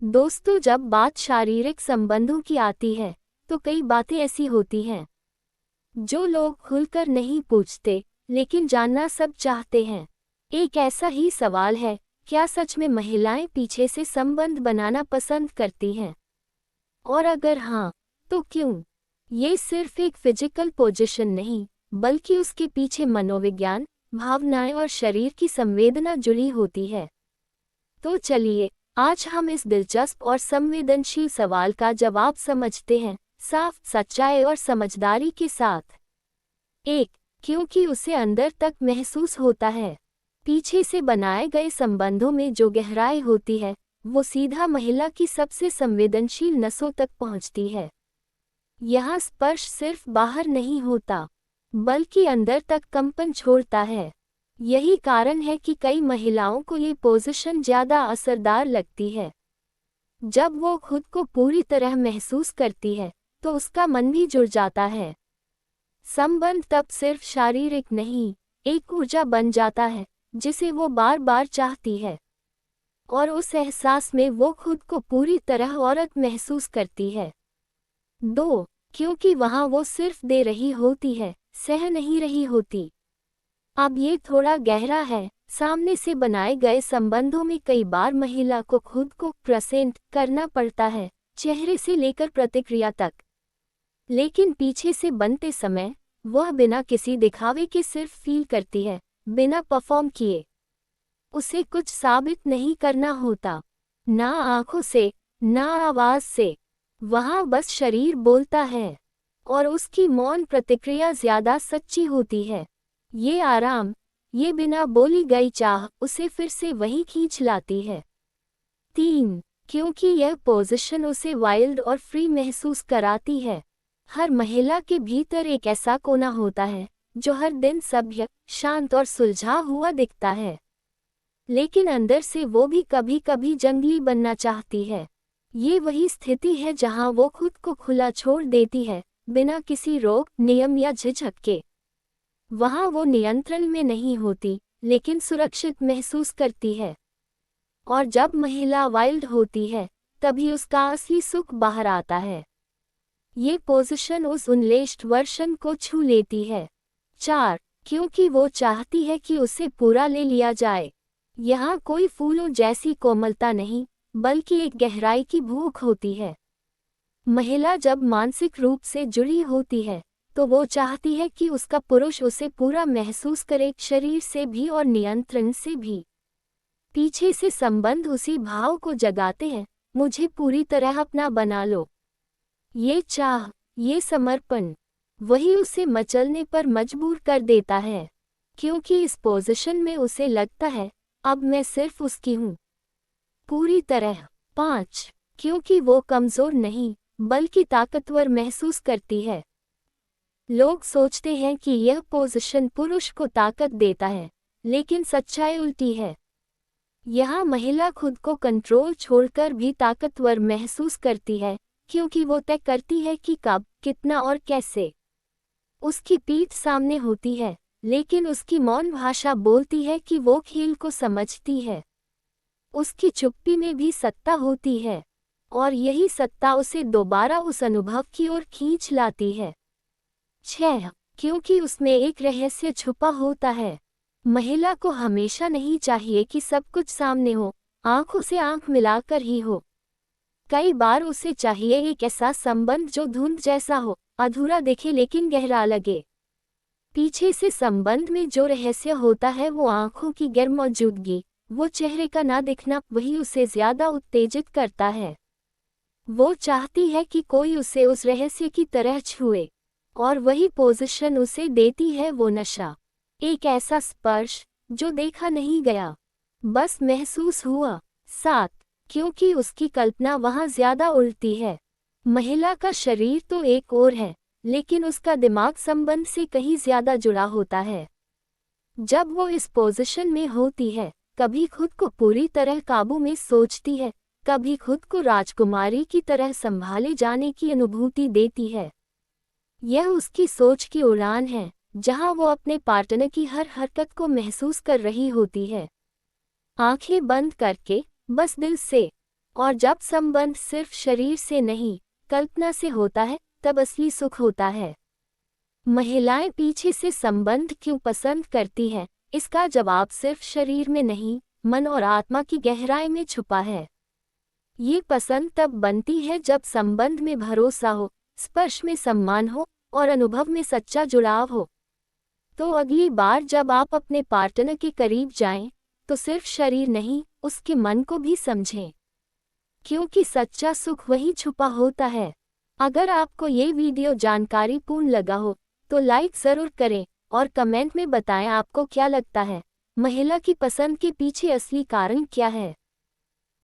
दोस्तों, जब बात शारीरिक संबंधों की आती है तो कई बातें ऐसी होती हैं जो लोग खुलकर नहीं पूछते, लेकिन जानना सब चाहते हैं। एक ऐसा ही सवाल है, क्या सच में महिलाएं पीछे से संबंध बनाना पसंद करती हैं? और अगर हाँ, तो क्यों? ये सिर्फ एक फिजिकल पोजीशन नहीं, बल्कि उसके पीछे मनोविज्ञान, भावनाएं और शरीर की संवेदना जुड़ी होती है। तो चलिए, आज हम इस दिलचस्प और संवेदनशील सवाल का जवाब समझते हैं, साफ, सच्चाई और समझदारी के साथ। 1. क्योंकि उसे अंदर तक महसूस होता है। पीछे से बनाए गए संबंधों में जो गहराई होती है, वो सीधा महिला की सबसे संवेदनशील नसों तक पहुंचती है। यहाँ स्पर्श सिर्फ बाहर नहीं होता, बल्कि अंदर तक कंपन छोड़ता है। यही कारण है कि कई महिलाओं को ये पोजीशन ज़्यादा असरदार लगती है। जब वो खुद को पूरी तरह महसूस करती है, तो उसका मन भी जुड़ जाता है। संबंध तब सिर्फ शारीरिक नहीं, एक ऊर्जा बन जाता है, जिसे वो बार बार चाहती है। और उस एहसास में वो खुद को पूरी तरह औरत महसूस करती है। 2. क्योंकि वहाँ वो सिर्फ दे रही होती है, सह नहीं रही होती। अब ये थोड़ा गहरा है। सामने से बनाए गए संबंधों में कई बार महिला को खुद को प्रेजेंट करना पड़ता है, चेहरे से लेकर प्रतिक्रिया तक। लेकिन पीछे से बनते समय वह बिना किसी दिखावे के सिर्फ फील करती है, बिना परफॉर्म किए। उसे कुछ साबित नहीं करना होता, ना आंखों से, ना आवाज से। वहाँ बस शरीर बोलता है, और उसकी मौन प्रतिक्रिया ज्यादा सच्ची होती है। ये आराम, ये बिना बोली गई चाह उसे फिर से वहीं खींच लाती है। 3. क्योंकि यह पोजीशन उसे वाइल्ड और फ्री महसूस कराती है। हर महिला के भीतर एक ऐसा कोना होता है जो हर दिन सभ्य, शांत और सुलझा हुआ दिखता है, लेकिन अंदर से वो भी कभी कभी जंगली बनना चाहती है। ये वही स्थिति है जहां वो खुद को खुला छोड़ देती है, बिना किसी रोक, नियम या झिझक के। वहाँ वो नियंत्रण में नहीं होती, लेकिन सुरक्षित महसूस करती है। और जब महिला वाइल्ड होती है, तभी उसका असली सुख बाहर आता है। ये पोजीशन उस उन्लेश्ड वर्शन को छू लेती है। 4. क्योंकि वो चाहती है कि उसे पूरा ले लिया जाए। यहाँ कोई फूलों जैसी कोमलता नहीं, बल्कि एक गहराई की भूख होती है। महिला जब मानसिक रूप से जुड़ी होती है, तो वो चाहती है कि उसका पुरुष उसे पूरा महसूस करे, शरीर से भी और नियंत्रण से भी। पीछे से संबंध उसी भाव को जगाते हैं, मुझे पूरी तरह अपना बना लो। ये चाह, ये समर्पण, वही उसे मचलने पर मजबूर कर देता है, क्योंकि इस पोजीशन में उसे लगता है, अब मैं सिर्फ उसकी हूँ, पूरी तरह। 5. क्योंकि वो कमजोर नहीं, बल्कि ताकतवर महसूस करती है। लोग सोचते हैं कि यह पोजीशन पुरुष को ताकत देता है, लेकिन सच्चाई उल्टी है। यहाँ महिला खुद को कंट्रोल छोड़कर भी ताकतवर महसूस करती है, क्योंकि वो तय करती है कि कब, कितना और कैसे। उसकी पीठ सामने होती है, लेकिन उसकी मौन भाषा बोलती है कि वो खेल को समझती है। उसकी चुप्पी में भी सत्ता होती है, और यही सत्ता उसे दोबारा उस अनुभव की ओर खींच लाती है। 6. क्योंकि उसमें एक रहस्य छुपा होता है। महिला को हमेशा नहीं चाहिए कि सब कुछ सामने हो, आंखों से आंख मिलाकर ही हो। कई बार उसे चाहिए एक ऐसा संबंध जो धुंध जैसा हो, अधूरा दिखे लेकिन गहरा लगे। पीछे से संबंध में जो रहस्य होता है वो आंखों की गैर मौजूदगी, वो चेहरे का ना दिखना, वही उसे ज्यादा उत्तेजित करता है। वो चाहती है कि कोई उसे उस रहस्य की तरह छुए, और वही पोजीशन उसे देती है वो नशा। एक ऐसा स्पर्श जो देखा नहीं गया, बस महसूस हुआ। 7. क्योंकि उसकी कल्पना वहाँ ज्यादा उल्टी है। महिला का शरीर तो एक और है, लेकिन उसका दिमाग संबंध से कहीं ज्यादा जुड़ा होता है। जब वो इस पोजीशन में होती है, कभी खुद को पूरी तरह काबू में सोचती है, कभी खुद को राजकुमारी की तरह संभाले जाने की अनुभूति देती है। यह उसकी सोच की उड़ान है, जहां वो अपने पार्टनर की हर हरकत को महसूस कर रही होती है, आंखें बंद करके, बस दिल से। और जब संबंध सिर्फ शरीर से नहीं, कल्पना से होता है, तब असली सुख होता है। महिलाएं पीछे से संबंध क्यों पसंद करती हैं? इसका जवाब सिर्फ शरीर में नहीं, मन और आत्मा की गहराई में छुपा है। ये पसंद तब बनती है जब संबंध में भरोसा हो, स्पर्श में सम्मान हो और अनुभव में सच्चा जुड़ाव हो। तो अगली बार जब आप अपने पार्टनर के करीब जाएं, तो सिर्फ शरीर नहीं, उसके मन को भी समझें, क्योंकि सच्चा सुख वहीं छुपा होता है। अगर आपको ये वीडियो जानकारीपूर्ण लगा हो तो लाइक ज़रूर करें और कमेंट में बताएं आपको क्या लगता है, महिला की पसंद के पीछे असली कारण क्या है।